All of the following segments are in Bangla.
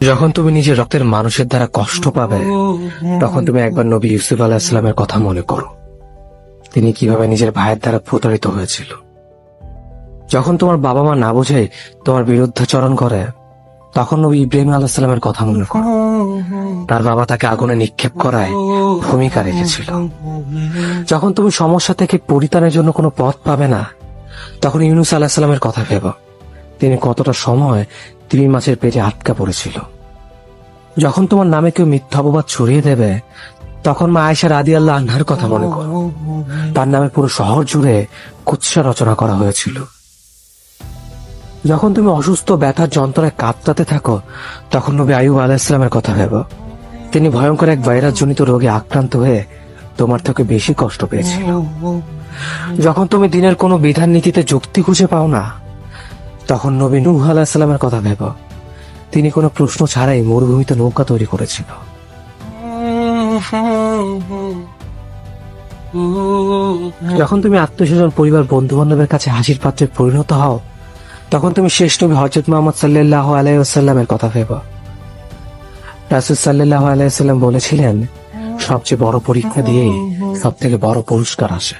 যখন তুমি নিজের রক্তের মানুষের দ্বারা কষ্ট পাবে, তখন তুমি একবার নবী ইউসুফ আলাইহিস সালামের কথা মনে করো। তিনি কিভাবে নিজের ভাইয়ের দ্বারা প্রতারিত হয়েছিল। যখন তোমার বাবা মা না বোঝে তোমার বিরুদ্ধাচরণ করে, তখন নবী ইব্রাহিম আলাইহিস সালামের কথা মনে করো। তার বাবা তাকে আগুনে নিক্ষেপ করায় ভূমিকা রেখেছিল। যখন তুমি সমস্যা থেকে পরিত্রাণের জন্য কোনো পথ পাবে না, তখন ইউনূস আলাইহিস সালামের কথা ভেবো। তিনি কতটা সময় তিমি মাছের পেটে আটকা পড়েছিল। যখন তোমার নামে কেউ মিথ্যা অপবাদ ছড়িয়ে দেবে, তখন মা আয়েশা রাদিয়াল্লাহু আনহার কথা মনে করো। তার নামে পুরো শহর জুড়ে কুৎসা রচনা করা হয়েছিল। যখন তুমি অসুস্থ ব্যথার যন্ত্রণায় কাঁপতে থাকো, তখন নবী আইয়ুব আলাইহিস সালামের কথা ভেবো। তিনি ভয়ঙ্কর এক ভাইরাস জনিত রোগে আক্রান্ত হয়ে তোমার থেকে বেশি কষ্ট পেয়েছিল। যখন তুমি দিনের কোনো বিধান নীতিতে যুক্তি খুঁজে পাও না, তখন নবী নূহ আলাইহিস সালামের কথা ভেবো। তিনি কোনো প্রশ্ন ছাড়াই মরুভূমিতে নৌকা তৈরি করেছিল। যখন তুমি আত্মীয়স্বজন, পরিবার, বন্ধু বান্ধবের কাছে হাসির পাত্রে পরিণত হও, তখন তুমি শেষ নবী হযরত মুহাম্মদ সাল্লাল্লাহু আলাইহি ওয়াসাল্লামের কথা ভেবো। রাসূল সাল্লাল্লাহু আলাইহি ওয়াসাল্লাম বলেছিলেন, সবচেয়ে বড় পরীক্ষা দিয়েই সব থেকে বড় পুরস্কার আসে।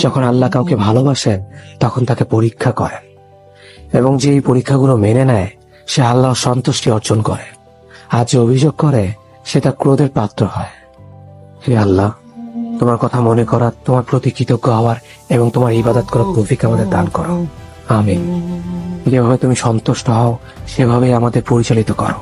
যখন আল্লাহ কাউকে ভালোবাসেন, তখন তাকে পরীক্ষা করেন, এবং যে এই পরীক্ষাগুলো মেনে নেয় সে আল্লাহর সন্তুষ্টি অর্জন করে। আর যে অভিযোগ করে সে তার ক্রোধের পাত্র হয়। হে আল্লাহ, তোমার কথা মনে করা, তোমার প্রতি কৃতজ্ঞ হওয়ার এবং তোমার ইবাদত করার তৌফিক আমাদের দান করো। আমিন। যেভাবে তুমি সন্তুষ্ট হও সেভাবেই আমাদের পরিচালিত করো।